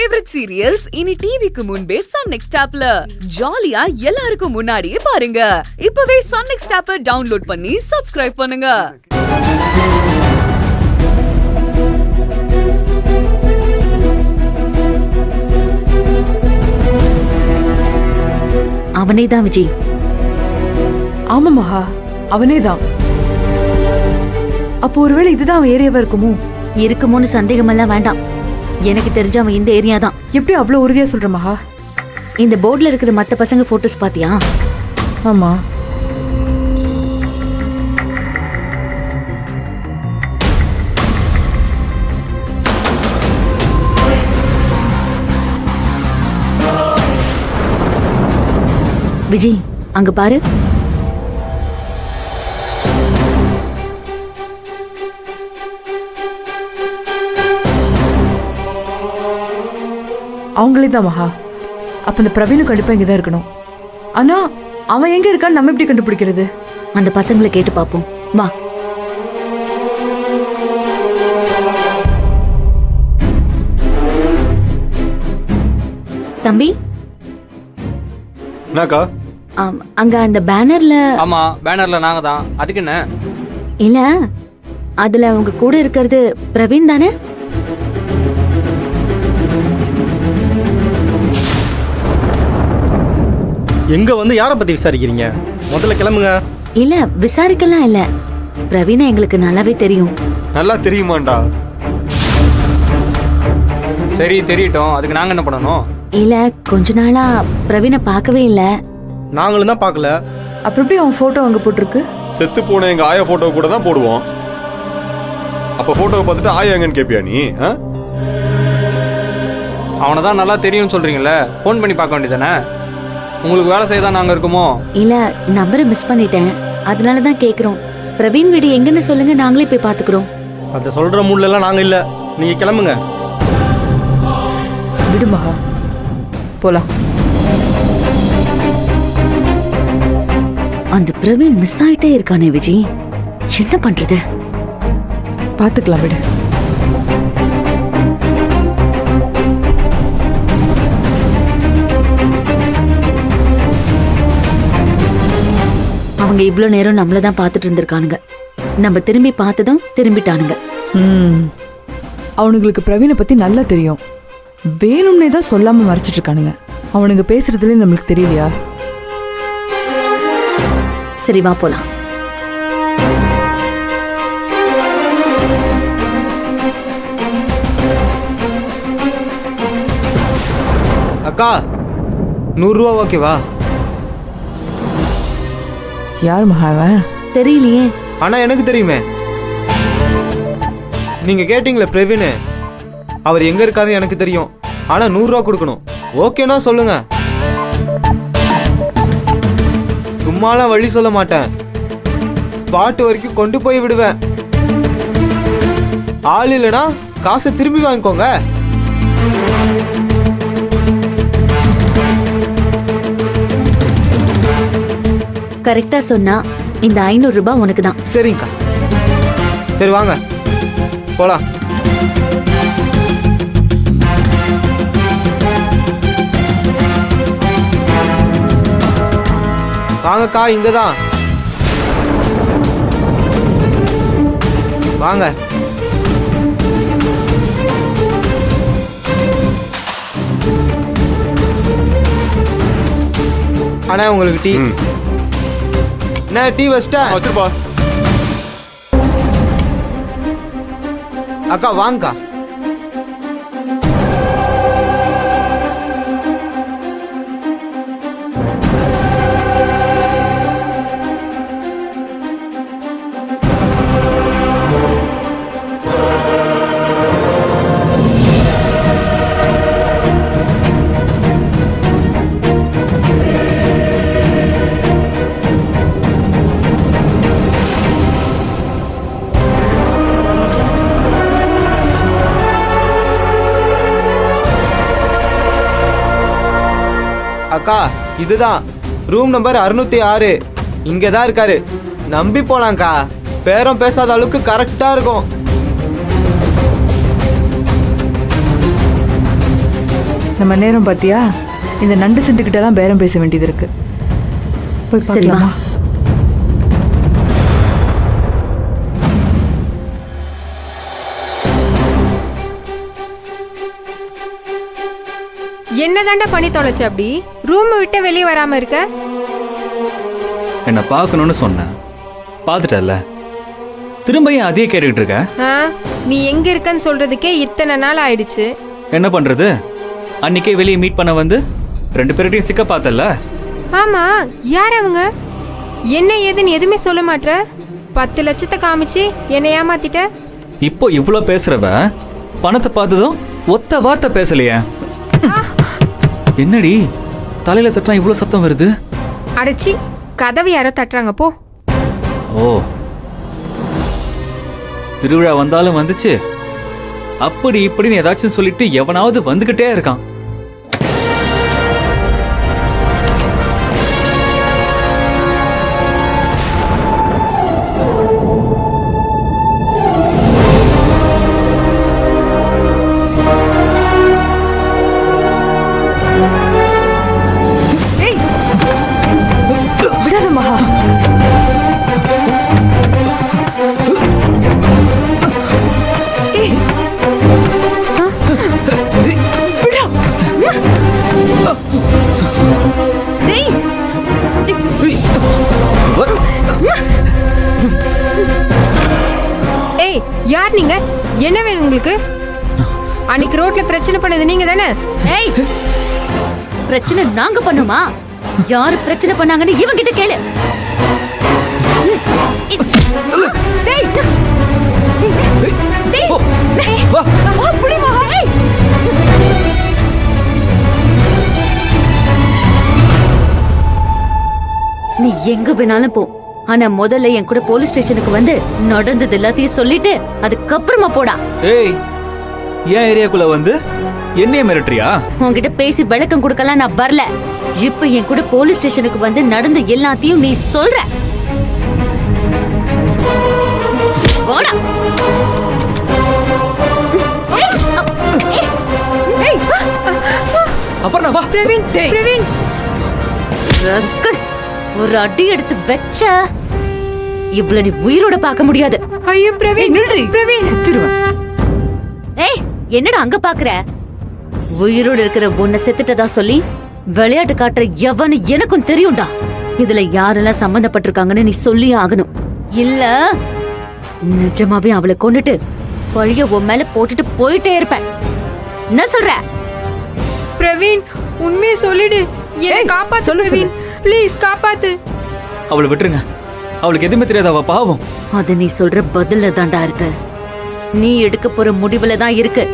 Favourite serials இனி டிவிக்கு முன்பே சன் நெக்ஸ்ட் ஆப்ல ஜாலியா எல்லாருக்கும் முன்னாடியே பாருங்க. இப்பவே சன் நெக்ஸ்ட் ஆப்பை டவுன்லோட் பண்ணி சப்ஸ்கிரைப் பண்ணுங்க. அவனேதான் விஜய். ஆமா மகா, அவனேதான். அப்போ ஒருவேளை இதுதான் அவன் ஏரியாவா இருக்குமோ? இருக்குமோன்னு சந்தேகமெல்லாம் வேண்டாம். எனக்கு தெரிஞ்ச அவன் இந்த ஏரியா தான். எப்படி அவ்வளவு உறுதியா சொல்ற மகா? இந்த போர்டுல இருக்கிற மத்த பசங்க போட்டோஸ் பாத்தியா? ஆமா. விஜய், அங்க பாரு. அவங்களே தான் மகா. அப்ப இந்த பிரவீனும் கண்டிப்பா இங்கதான் இருக்கணும். ஆனா அவன் எங்க இருக்கான்னு நம்ம எப்படி கண்டுபிடிக்கிறது? அந்த பசங்களை கேட்டு பாப்போம், வா. தம்பி, என்னக்கா? அங்க அந்த பேனர்ல. ஆமா, பேனர்ல நாங்க தான். அதுக்கு என்ன? இல்ல, அதுல உங்க கூட இருக்கிறது பிரவீன் தானே? எங்க வந்து யாரை பத்தி விசாரிக்கிறீங்க? முதல்ல கிளம்புங்க. இல்ல, விசாரிக்கலாம் இல்ல. பிரவீனா எங்களுக்கு நல்லாவே தெரியும். நல்லா தெரியுமாண்டா? சரி, தெரியட்டும். அதுக்கு நாங்க என்ன பண்ணணும்? இல்ல, கொஞ்ச நாளா பிரவீனை பார்க்கவே இல்ல. நாங்களும் தான் பார்க்கல. அப்புறம் எப்படி அவன் போட்டோ அங்க போட்டிருக்கு? செத்து போன எங்க ஆயா போட்டோ கூட தான் போடுவோம். அப்ப போட்டோவை பார்த்துட்டு ஆயா எங்கன்னு கேப்பியா நீ? அவனை தான் நல்லா தெரியும்னு சொல்றீங்கல்ல, ஃபோன் பண்ணி பார்க்க வேண்டியதானே? உங்களுக்கு வேலை செய்ய தான் நாங்க இருக்குமோ? இல்ல, நம்பரை மிஸ் பண்ணிட்டேன், அதனால தான் கேக்குறோம். பிரவீன் வீடு எங்கன்னு சொல்லுங்க, நாங்களே போய் பாத்துக்கிறோம். அதை சொல்ற மூட்ல எல்லாம் நாங்க இல்ல. நீங்க கிளம்புங்க. விடு மகா, போலாம். அந்த பிரவீன் மிஸ் ஆயிட்டே இருக்கானே விஜய், என்ன பண்றது? பாத்துக்கலாம், விடு. அவங்க இவ்ளோ நேரம் நம்மள தான் பாத்துட்டு இருந்திருக்கானுங்க. நம்ம திரும்பி பார்த்ததும் திரும்பிட்டானுங்க. அவனுங்களுக்கு பிரவீனை பத்தி நல்லா தெரியும். வேணும்னே தான் சொல்லாம மறைச்சிட்டு இருக்கானுங்க. அவனுங்க பேசுறதுல நம்மளுக்கு தெரியலையா? சரி, வா போலாம். அக்கா, 100 ரூபா ஓகேவா? யார் மகாவன்? தெரியலையே. ஆனா எனக்கு தெரியுமே. நீங்க கேட்டீங்களே பிரவீன், அவர் எங்க இருக்காருன்னு எனக்கு தெரியும். ஆனா 100 ரூபா கொடுக்கணும். ஓகேனா சொல்லுங்க. சும்மாலாம் வழி சொல்ல மாட்டேன். ஸ்பாட் வரைக்கும் கொண்டு போய் விடுவேன். ஆள் இல்லைனா காசை திரும்பி வாங்கிக்கோங்க. கரெக்டா சொன்னா இந்த 500 ரூபாய் உனக்கு தான். சரிங்கக்கா. சரி, வாங்க போலாம். வாங்கக்கா, இங்கதான் வாங்க. அண்ணா, உங்களுக்கு டீ. என்ன டீ வச்சிட்டேன்? வச்சிருப்பா. அக்கா வாங்கக்கா. அக்கா, இதுதான் ரூம் நம்பர் 606. இங்கதான் இருக்காரு. நம்பி போலாம்க்கா. பேரம் பேசாத அளவுக்கு கரெக்டா இருக்கும். நம்ம நேரம் பார்த்தியா? இந்த நண்டு சென்ட்டுக்கிட்ட தான் பேரம் பேச வேண்டியது இருக்கு. போய் சரி, வா. பார்க்கலாமா? என்னதாண்டா பண்ணி தொலைச்ச அப்படி ரூம் விட்டு வெளியே வராம இருக்க? என்னை பார்க்கணும்னு சொன்னேன், பார்த்துட்டல. திரும்ப ஏன் அதையே கேட்டுக்கிட்டு இருக்க? ஆ, நீ எங்க இருக்கன்னு சொல்றதுக்கே இத்தனை நாள் ஆயிடுச்சு. என்ன பண்றது? அன்னைக்கே வெளியே மீட் பண்ண வந்து 2 பேர்கிட்டையும் சிக்க பார்த்தல. ஆமா, யார் அவங்க? என்ன ஏதுன்னு எதுவுமே சொல்ல மாட்ற. 10 லட்சத்தை காமிச்சு என்னை ஏமாத்திட்ட. இப்போ இவ்வளோ பேசுறவ பணத்தை பார்த்ததும் ஒத்த வார்த்தை பேசலையே. என்னடி தலையில தட்டினா இவ்வளோ சத்தம் வருது? அடைச்சி கதவை யாரோ தட்டுறாங்க போ. ஓ, திருவிழா வந்தாலும் வந்துச்சு, அப்படி இப்படின்னு ஏதாச்சும் சொல்லிட்டு எவனாவது வந்துகிட்டே இருக்கான். விடாத மகா. ஏய், யார் நீங்க? என்ன வேணும் உங்களுக்கு? அன்னைக்கு ரோட்ல பிரச்சனை பண்ணது நீங்க தானே? ஏய், பிரச்சனை நாங்க பண்ணுமா? யாரு பிரச்சனை பண்ணாங்கன்னு இவன் கிட்ட கேளு. டேய், டேய், அப்படி மகா. டேய். நீ எங்க வேணாலும் போ, ஆனா முதல்ல என் கூட போலீஸ் ஸ்டேஷனுக்கு வந்து நடந்தது எல்லாத்தையும் சொல்லிட்டு அதுக்கப்புறமா போடா. ஏய், ஏன் ஏரியாக்குள்ள வந்து என்னைய மிரட்டுறியா? உன்கிட்ட பேசி விளக்கம் கொடுக்கலாம் நான் வரல. இப்ப என் கூட போலீஸ் ஸ்டேஷனுக்கு வந்து நடந்த எல்லாத்தையும் நீ சொல்ற. போடா. அப்புறம் நான் வா. பிரவீன், பிரவீன். ரஸ்கல், ஒரு அடி எடுத்து வெச்ச இவ்வளவு நீ உயிரோட பார்க்க முடியாது. ஐயோ பிரவீன், நில்றி. பிரவீன். குத்திருவேன். ஏய், என்னடா அங்க பாக்குற? உயிரோட இருக்கிற உன்னை செத்துட்டதா சொல்லி விளையாட்டு காட்டுற எவனு எனக்கும் தெரியும்டா. இதுல யாரெல்லாம் சம்பந்தப்பட்டிருக்காங்கன்னு நீ சொல்லி ஆகணும். இல்ல நிஜமாவே அவளை கொண்டுட்டு பழிய உன் மேல போட்டுட்டு போயிட்டே இருப்பேன். என்ன சொல்ற? பிரவீன், உண்மையை சொல்லிடு. என்னை காப்பாத்து சொல்லு, பிரவீன். ப்ளீஸ் காப்பாத்து. அவளை விட்டுருங்க, அவளுக்கு எதுவுமே தெரியாது, அவ பாவம். அது நீ சொல்ற பதில்ல தாண்டா இருக்கு. நீ எடுக்க போற முடிவுல தான் இருக்கு.